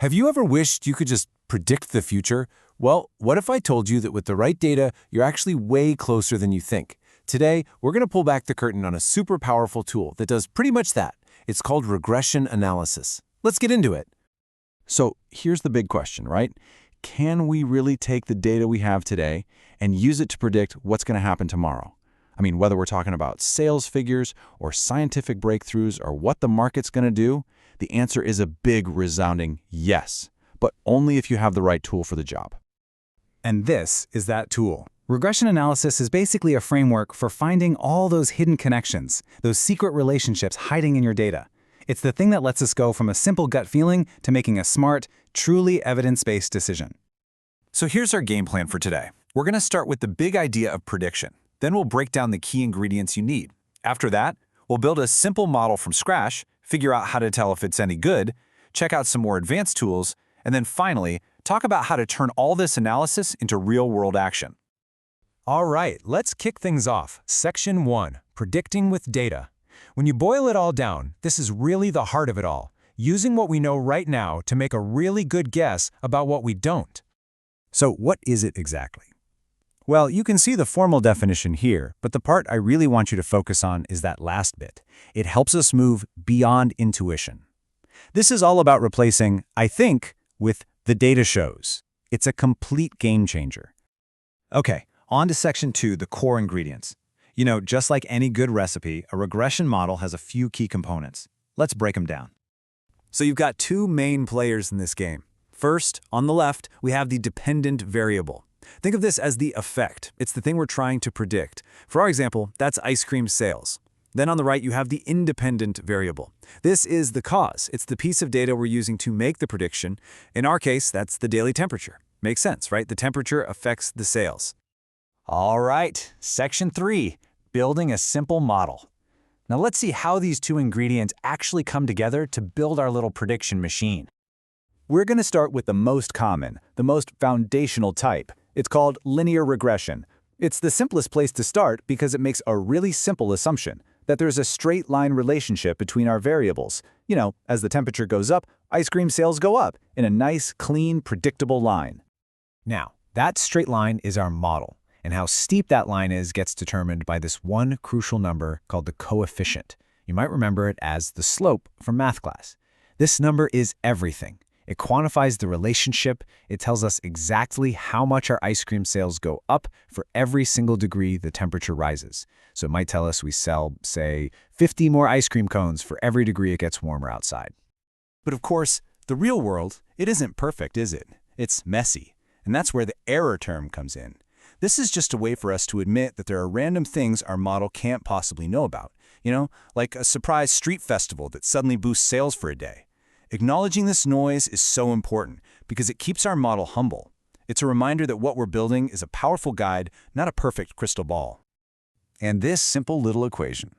Have you ever wished you could just predict the future? Well, what if I told you that with the right data, you're actually way closer than you think? Today, we're going to pull back the curtain on a super powerful tool that does pretty much that. It's called regression analysis. Let's get into it. So here's the big question, right? Can we really take the data we have today and use it to predict what's going to happen tomorrow? I mean, whether we're talking about sales figures or scientific breakthroughs or what the market's going to do, the answer is a big, resounding yes, but only if you have the right tool for the job. And this is that tool. Regression analysis is basically a framework for finding all those hidden connections, those secret relationships hiding in your data. It's the thing that lets us go from a simple gut feeling to making a smart, truly evidence-based decision. So here's our game plan for today. We're going to start with the big idea of prediction. Then we'll break down the key ingredients you need. After that, we'll build a simple model from scratch, figure out how to tell if it's any good, check out some more advanced tools, and then finally, talk about how to turn all this analysis into real-world action. All right, let's kick things off. Section 1, Predicting with Data. When you boil it all down, this is really the heart of it all, using what we know right now to make a really good guess about what we don't. So what is it exactly? Well, you can see the formal definition here, but the part I really want you to focus on is that last bit. It helps us move beyond intuition. This is all about replacing "I think" with "the data shows." It's a complete game changer. Okay, on to Section 2, the core ingredients. You know, just like any good recipe, a regression model has a few key components. Let's break them down. So you've got two main players in this game. First, on the left, we have the dependent variable. Think of this as the effect. It's the thing we're trying to predict. For our example, that's ice cream sales. Then on the right, you have the independent variable. This is the cause. It's the piece of data we're using to make the prediction. In our case, that's the daily temperature. Makes sense, right? The temperature affects the sales. All right, Section 3, Building a Simple Model. Now let's see how these two ingredients actually come together to build our little prediction machine. We're going to start with the most common, the most foundational type. It's called linear regression. It's the simplest place to start because it makes a really simple assumption that there's a straight line relationship between our variables. You know, as the temperature goes up, ice cream sales go up in a nice, clean, predictable line. Now, that straight line is our model, and how steep that line is gets determined by this one crucial number called the coefficient. You might remember it as the slope from math class. This number is everything. It quantifies the relationship. It tells us exactly how much our ice cream sales go up for every single degree the temperature rises. So it might tell us we sell, say, 50 more ice cream cones for every degree it gets warmer outside. But of course, the real world, it isn't perfect, is it? It's messy. And that's where the error term comes in. This is just a way for us to admit that there are random things our model can't possibly know about. You know, like a surprise street festival that suddenly boosts sales for a day. Acknowledging this noise is so important because it keeps our model humble. It's a reminder that what we're building is a powerful guide, not a perfect crystal ball. And this simple little equation,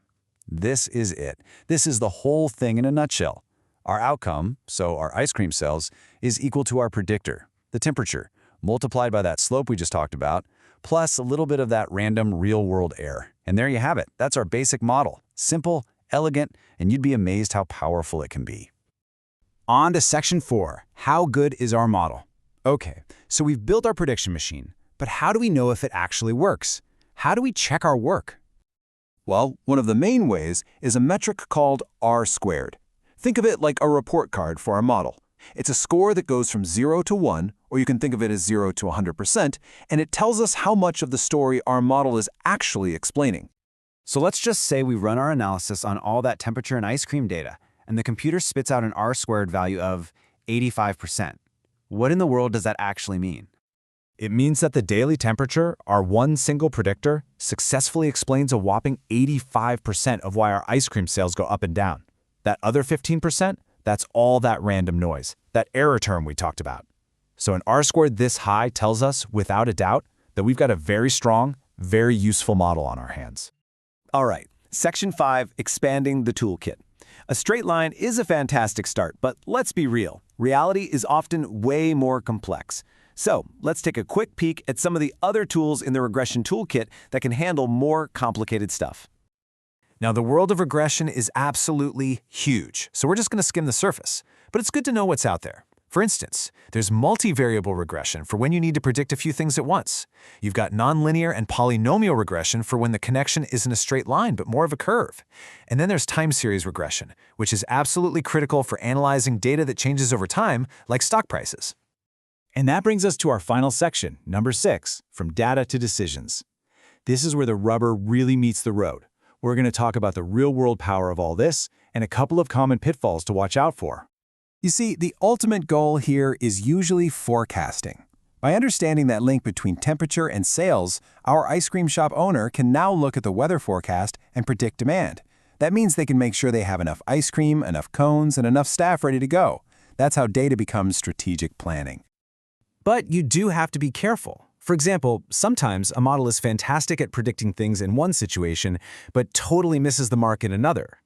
this is it. This is the whole thing in a nutshell. Our outcome, so our ice cream sales, is equal to our predictor, the temperature, multiplied by that slope we just talked about, plus a little bit of that random real-world error. And there you have it. That's our basic model. Simple, elegant, and you'd be amazed how powerful it can be. On to Section 4, How good is our model? Okay, so we've built our prediction machine, but how do we know if it actually works? How do we check our work? Well, one of the main ways is a metric called R-squared. Think of it like a report card for our model. It's a score that goes from 0 to 1, or you can think of it as 0 to 100%, and it tells us how much of the story our model is actually explaining. So let's just say we run our analysis on all that temperature and ice cream data, and the computer spits out an R-squared value of 85%. What in the world does that actually mean? It means that the daily temperature, our one single predictor, successfully explains a whopping 85% of why our ice cream sales go up and down. That other 15%, that's all that random noise, that error term we talked about. So an R-squared this high tells us, without a doubt, that we've got a very strong, very useful model on our hands. All right, Section 5, Expanding the Toolkit. A straight line is a fantastic start, but let's be real. Reality is often way more complex. So let's take a quick peek at some of the other tools in the regression toolkit that can handle more complicated stuff. Now, the world of regression is absolutely huge, so we're just going to skim the surface. But it's good to know what's out there. For instance, there's multivariable regression for when you need to predict a few things at once. You've got nonlinear and polynomial regression for when the connection isn't a straight line but more of a curve. And then there's time series regression, which is absolutely critical for analyzing data that changes over time, like stock prices. And that brings us to our final section, number 6, from data to decisions. This is where the rubber really meets the road. We're going to talk about the real-world power of all this and a couple of common pitfalls to watch out for. You see, the ultimate goal here is usually forecasting. By understanding that link between temperature and sales, our ice cream shop owner can now look at the weather forecast and predict demand. That means they can make sure they have enough ice cream, enough cones, and enough staff ready to go. That's how data becomes strategic planning. But you do have to be careful. For example, sometimes a model is fantastic at predicting things in one situation, but totally misses the mark in another.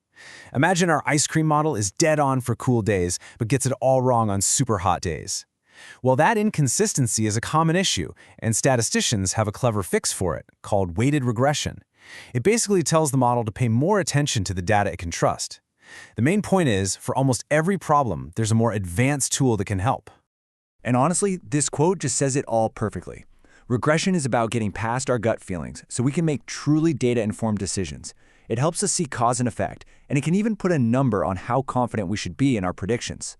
Imagine our ice cream model is dead on for cool days, but gets it all wrong on super hot days. Well, that inconsistency is a common issue, and statisticians have a clever fix for it, called weighted regression. It basically tells the model to pay more attention to the data it can trust. The main point is, for almost every problem, there's a more advanced tool that can help. And honestly, this quote just says it all perfectly. Regression is about getting past our gut feelings so we can make truly data-informed decisions. It helps us see cause and effect, and it can even put a number on how confident we should be in our predictions.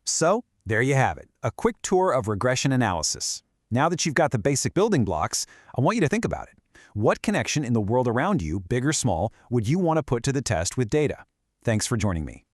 So, there you have it, a quick tour of regression analysis. Now that you've got the basic building blocks, I want you to think about it. What connection in the world around you, big or small, would you want to put to the test with data? Thanks for joining me.